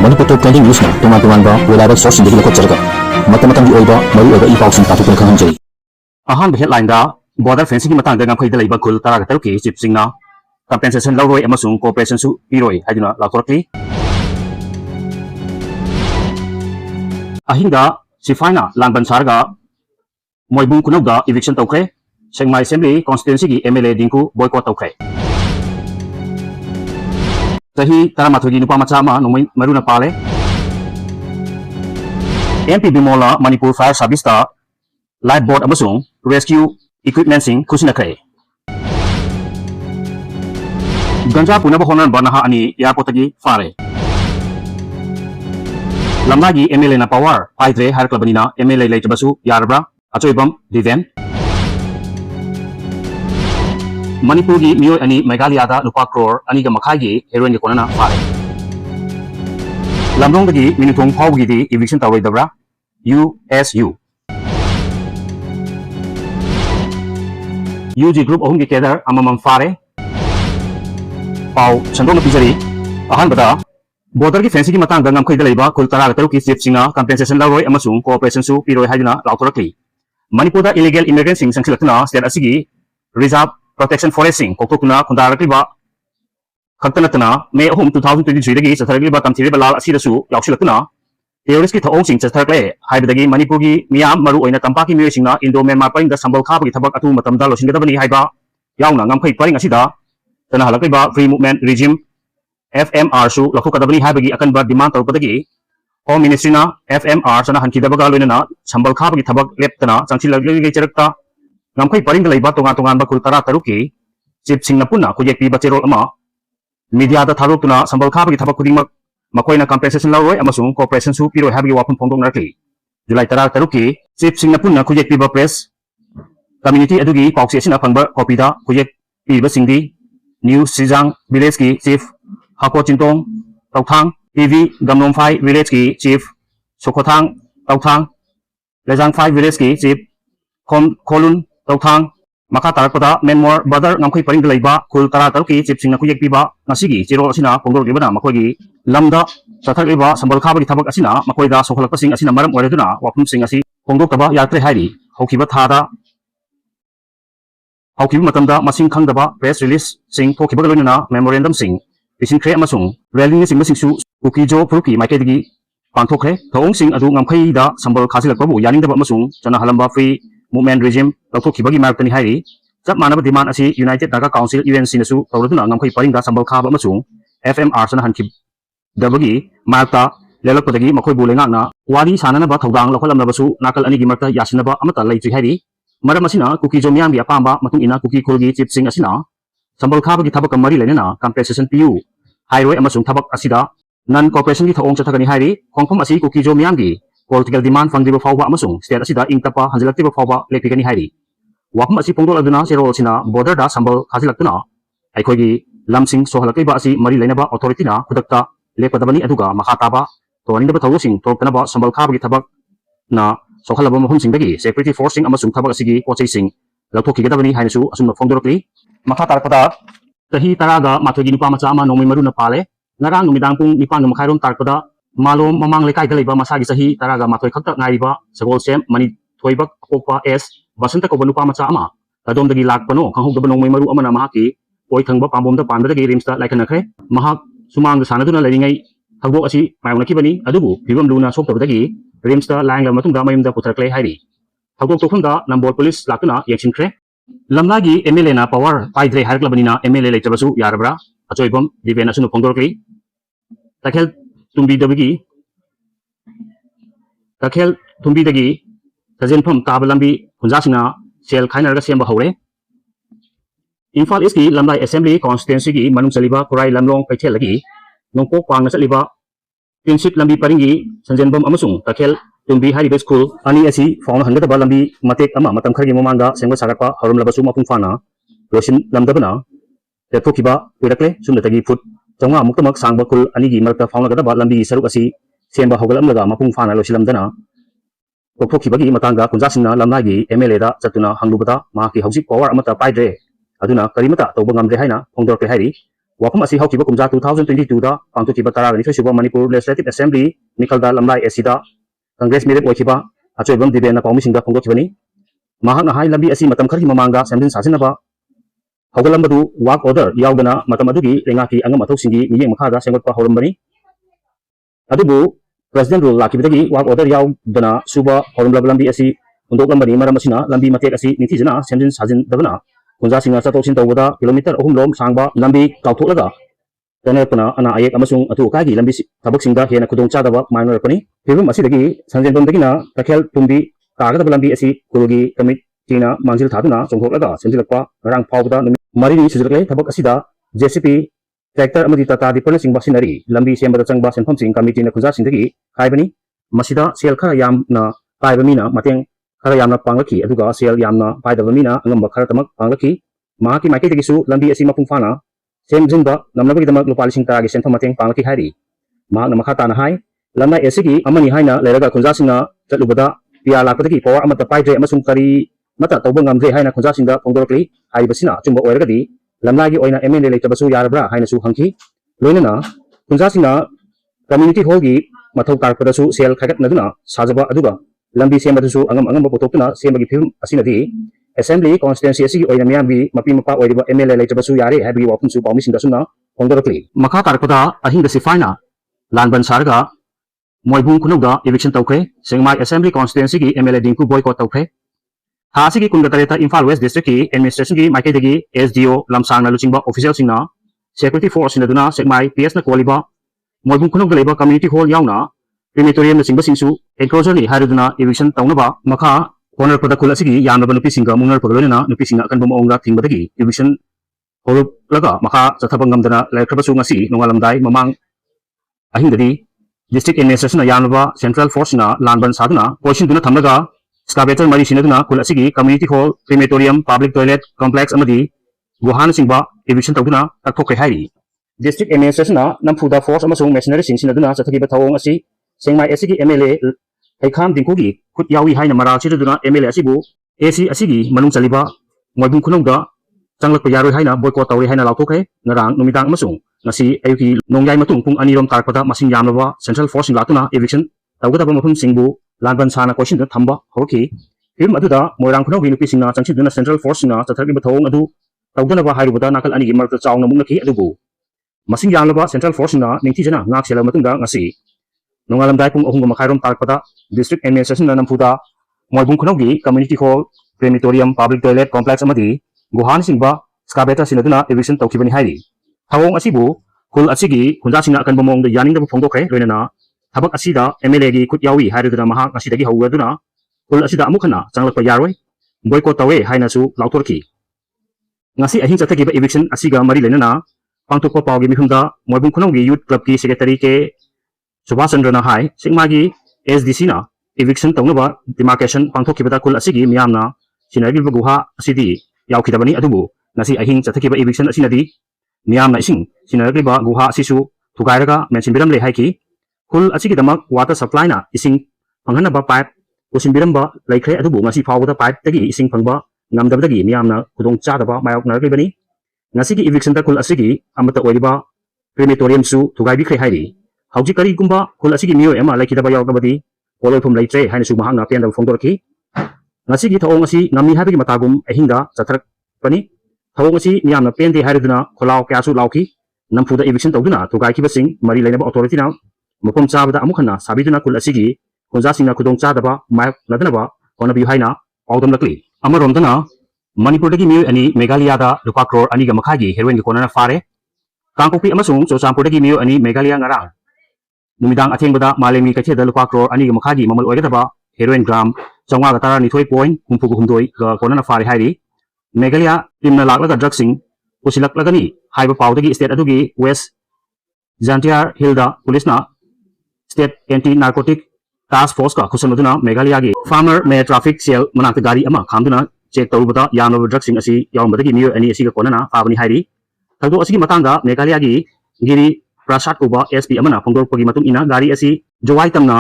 Manipur Top 20 News na tuman-tuman ba wala ba source hindi ko charga. Mata-matang di oiba maru oiba ipaw sing tatu kan hanjay. Ahan headline da border fencing ki matang da ngam khaida leiba khul tara ga taruki chip sing na compensation lawroi amasung cooperation su piroi haiduna lautorakli. Ahinda sifaina lanban sarga moibung kunogda eviction tawkre Sengmai Assembly constituency ki MLA dingku boycott tawkre. Tahi taramathugi nupa macha ma nomai maruna pale MP Bimola Manipur Fire Service ta light board amasung rescue equipment sing kusinakre ganja punaba honan banaha ani airport gi fare lamnagi MLA na power paidre har clubina MLA leitabasu yarabra achoibam diven Manipur gi miyo ani Meghalaya da lupa crore ani ga makhai gi heroin gi konana fare lamrong gi minithong phau gi di eviction tawai dabra USU UG group ahum gi kedar amamam fare pau chandong pijari ahan bada border gi fencing gi matang da ngam khoi da leiba khul tara ga taru ki chief singa compensation lawroi amasung cooperation su piroi haiduna lautorakli Manipur da illegal immigrant sing sangsilakna state asigi reserve protection foresting kokokuna kundarakli ba khaktanatna May 2023 dagi satharagli ba tamthire balal asirasu yauksilakna terrorist ki thong sing chatharkle haibadagi Manipur gi miyam maru oina tampaki miyo singna Indo Myanmar paring da sambal khaba gi thabak atu matam da losingadabani haiba yauna ngamkhai paring asida tana halakli ba free movement regime FMR su lakhokadabani haibagi akan ba demand tawpadagi Home Ministry na FMR sana hankidabaga loinana sambal khaba gi thabak leptana changsilagli gi charakta ngamkhai paring da leiba tongan ba khul tara taruki chief singna punna khujek pi bacherol ama media da tharokuna sambal khaba gi thabak kudingmak makoina compensation lawroi amasung cooperation su piroi habigi wapun phongdong narkli July tara taruki chief singna punna khujek pi ba press community adugi pauksi asina phangba copy da khujek pi ba singdi New Sijang village ki chief Hako Chintong Tauthang TV Gamnom Phai village ki chief Sokhothang Tauthang Lejang Phai village ki chief Kholun Tauthang Maka tarakpada Menmor Badar ngamkhoi paring da leiba khul tara taruki chief singna khujek pi ba ngasigi chiro asina phongdor gibana makhoi lamda sathakliba sambal khaba gi thabak asina makoi da sokholakpa sing asina maram oireduna wapum sing asi phongdok taba yaktre hairi haukiba thada haukiba matamda masing khangdaba press release sing thokiba loinana memorandum sing pisin khre amasung rally ni sing masingsu ukijo phuki maikedi pangthokre thong sing adu ngamkhai da sambal khasilakpa bu yaningdaba amasung chana halamba free movement regime lauthokibagi marktani hairi chap manaba demand asi United Naga Council UNC nasu tawraduna ngamkhai paring da sambal khaba amasung FMR sana hanki dabagi marta lelakpadagi makhoi bulengakna wari sanana ba thawdang lokhalamnabasu nakal ani gi marta yasinaba amata leitri hairi maram asina kuki jomiam gi apamba matung ina kuki khulgi chief sing asina sambal khaba gi thabak mari lenena compensation piu hairoi amasung thabak asida non cooperation gi thong chathagani hairi khongphom asi kuki jomiam gi political demand fangdiba fawba amasung state asida ingtapa hanjilaktiba fawba lekpigani hairi wakum asi pongdol aduna serol sina border da sambal khasilaktuna aikhoigi lamsing sohalakliba asi mari lenaba authority na khudakta leppadabani aduga makhataba toninda thawsing torkanaba sambal khaba gi thabak na sokhalaba mahum singdagi security forcing amasung thabak asigi pochei sing lathokigedabani hainasu asumna phongdorokli makhatarpada tahi taraga mathogi nupa macha ama nomai maruna pale ngarang numidang pung nipang makhairom tarpada malom mamang lekai da leiba masagi sahi taraga mathoi khakta ngaiba sagol sem mani thoibak apokpa s basanta ko banupa macha ama tadomdagi lakpano khanghogdaba nomai maru amana mahaki poi thangba pambomda pandadagi rimsta laikanakre mahak sumang sanaduna leringai thagbo asi mayonakibani adubu phibam luna soktabadagi rimsta laingla matungda mayumda putharkle hairi thagbo tokhamda nambol police lakuna yengsinkre lamlagi MLA na power paidre harklabanina MLA leitabasu yarabra achoibam divena sunu phongdorkli takhel tumbidagi tajenpham tabalambi hunjasina sel khainarga semba hore Imphal East ki Lamlai Assembly constituency ki manung saliba Kurai Lamlong Kaithel lagi nongpok pangna saliba Tinsit lambi paringi sanjenbam amasung takhel tumbi haribe school ani asi fauna hangada lambi matek ama matam khargi momanga sengba sarakpa harum labasu mapung fana rosin lamdabana tethokiba pirakle sumnatagi foot chonga muktamak sangba kul ani gi marta fauna gada lambi saruk asi semba hogalam laga mapung fana losilamdana kokthokibagi matanga kunjasingna lamnagi MLA da chatuna hanglubada ma ki haujik power amata paidre aduna karimata tawba ngamre haina phongdorke hairi Wafam asi haukiba kumja 2022 da pangtukiba taraga nithoy suba Manipur Legislative Assembly Nikalda lamlai asida Congress merit oikiba achoibam dibe na paumisingda phongdokibani mahak na hai lambi asi matam khari mamanga semdin sasinaba haugalambadu work order yaudana matam adugi rengaki angam athoksingi miyeng makhaga sengotpa horambani adubu President rule lakibidagi work order yaudana suba horamlab lambi asi undokambani maram asina lambi matek asi nithijana semdin sajin dabana kunja singa chatoksin tawbada kilometer ahumlom sangba lambi kauthoklaga tanapana ana ayek amasung atu kagi lambi thabaksinga hena khudong chadaba mainorapani phibum asidagi sanjenbamdagina takhel tumbi kagadaba lambi asi kurugi committee mangjil thaduna chongthoklaga semjilakpa rang phawda marini sijilakle thabak asida JCP tractor amadi tata dipana singba sinari lambi sembada changba senpham sing committee na kunja singdagi khaibani masida sel khara yamna paibamina mateng khara yamna panglaki aduga sel yamna paidabamina angamba khara tamak panglaki mahaki maike tegisu lambi asi mapungfana semjinba namnabagi damak lupa lising taragi senpham mateng panglaki hairi mahak na makha tana hai lamna esigi amani haina leraga kunja singa chatlubada pia lakpadagi power amata paidre amasung kari mata tawba ngamdre haina kunja singda phongdorkli haibasina chumba oiragadi lamlagi oina MLA leitabasu yarabra haina su hangki loinana kunja singa community hall gi mathau tarpadasu sel khagat naduna sajaba aduga lambi semadasu angam potokna semagi film asinadi assembly constituency asigi oina miyambi mapi mapa oiriba MLA leitabasu yare habi wapun su pawmi sinda suna phongdorkli makha tarpada ahinga sifaina lanban sarga moibung kunugda eviction tawkhe sengmai assembly constituency gi MLA dingku boycott tawkhe Hasigi Kundatareta Imphal West District ki administration ki maikadagi SDO lamsang na luchingba official singna security force sinaduna sekmai PS na kwaliba moibung kunugda leba community hall yauna crematorium na singba singsu enclosure ni hariduna eviction tawnaba makha corner product asigi yamna nupi singa mungnar pagalona nupi singa kan bomonga tingbadagi eviction holup laga makha chathabangamdana laikhabasu ngasi nongalamdai mamang ahingdadi district administration na yamnaba central force na lanban saduna portion duna thamlaga Excavator mari sinaduna kul asigi community hall crematorium public toilet complex amadi guhan singba eviction tawduna takthokhe hairi district administration na namfuda force amasung machinery sing sinaduna chathagiba thawong asi sengmai asigi MLA heikham dingkugi khut yawi haina mara chiduna MLA asibu AC asigi manung chaliba moibung khunongda changlakpa yaroi haina boycott tawri haina lauthokhe ngarang numidang amasung ngasi ayuki nongyai matung pung anirom tarpada masing yamlaba central force latuna eviction tawgadaba mafum singbu Lanban sana question da thamba hoki film aduda moirang khunong vinupi singna changchiduna central force singna chathargi bathong adu tawdana ba hairubada nakal ani gi marta chawna mungnaki adubu masing yanglaba central force singna ningthi jana ngak sela matungda ngasi nongalamdai pung ahung makhairom tarpada district administration na nampuda moibung khunong gi community hall crematorium public toilet complex amadi guhan singba excavator sinaduna eviction tawkibani hairi thawong asibu kul asigi khunja singna kan bomong da yaning da phongdokhe loinana Habak asida MLA gi kut yawi hariduna mahak asidagi hawgaduna kul asida amukhana changlakpa yaroi boycott tawe haina su lautorki ngasi ahin chathagiba eviction asiga mari lenana pangthokpa pawgi mihumda moibung khunonggi youth club ki secretary ke Subhash Chandra na hai singmagi SDC na eviction tawnaba demarcation pangthokibada kul asigi miyamna sinagi guha asidi yawkhidabani adubu ngasi ahin chathagiba eviction asinadi miyamna ising sinagi guha asisu thugairaga mention biram le haiki Kul asigi damak water supply na ising panghana ba pipe usin biramba laikre adubu ngasi phawda pipe tagi ising phangba ngamdabdagi miyamna khudong chadaba mayok naribani ngasi gi eviction ta kul asigi amata oiriba crematorium su thugai bi khre hairi hauji kari gumba kul asigi miyo ema laikidaba yawgabadi poloi laitre haina su mahanga penda phongdorki ngasi gi thawong asi ngami habigi matagum ahinga chatharak pani thawong asi miyamna pende hariduna kholaw kya su lauki namfuda eviction tawduna thugai ki basing mari lainaba authority na Mupam chabada amukhana sabiduna kul asigi kunja singna khudong chadaba mayok nadanaba konabi haina awdam lakli amaromdana manipur dagi miyo ani meghalaya da rupa crore ani ga makhagi heroin gi konana fare kangkopi amasung chochampur dagi miyo ani meghalaya ngarang numidang athengbada malemi kache da rupa crore ani ga makhagi mamal oigadaba heroin gram changwa ga tara ni thoi point humpugu humdoi ga konana fare hairi meghalaya timna laklaga drug sing usilaklagani haiba pawdagi state adugi west Jantiar Hilda police na State Anti-Narcotic Task Force ka khusanaduna Meghalaya gi farmer me traffic cell manakta gari ama khamduna check tawbada yamna drug sing asi yawmbadagi miyo ani asi ga konana pabani hairi thagdo asi gi matangda Meghalaya gi giri Prasad Kuba SP amana phongdorpagi matung ina gari asi jowai tamna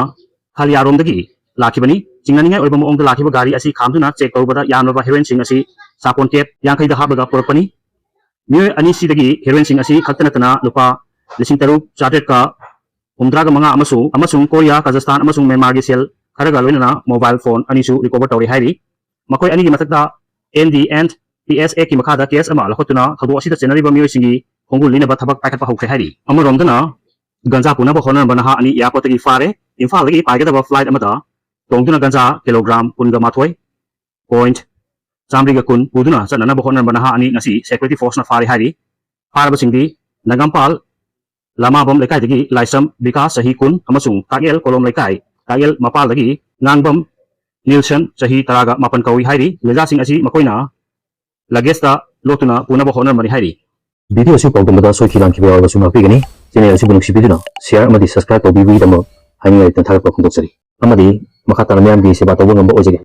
khaliaromdagi lakhibani chinganingai oiba moongda lakhiba gari asi khamduna check tawbada yamna heroin sing asi sapon cap 50 da habaga porpani Miu Anisidi, Heroin Sing Asi, Katanatana, Lupa, Lissing Taru, Chartetka, Umdraga Manga Amasung, Korea, Kazakhstan, Amasung Myanmar Gisel, Karagalwina, mobile phone, Anisu, Recovery Hari, Makoi Ani Matata, ND and PSA Kimakada, Kias Ama, Hotuna, Habuasi, Senariba Musingi, Hongulina Batabak Pakapa Hari, Amarondana, Ganza Punaba Honan Banaha, Ani Yapotagi Fare, in Fali, I get about flight Amata, Tongtuna Ganza, kilogram, Punga Matway, point. Samriga kun puduna sa nanabuhonan banaha ani nasi security force na fari hari para basingdi nagampal lamabom lekay digi laisam bika sahi kun amasung tagel kolom lekay tagel mapal dagi nangbam Nielsen sahi taraga mapan kawi hari lejasing asi makoina lagesta lotuna punabuhonan mani hari video si pagdumada so kilang kibaw ga suma pigani channel si bunuk si video na share amadi subscribe to bibi damo hani ngai tan thak pa khundok sari amadi makata namyam gi seba to ngam ba ojege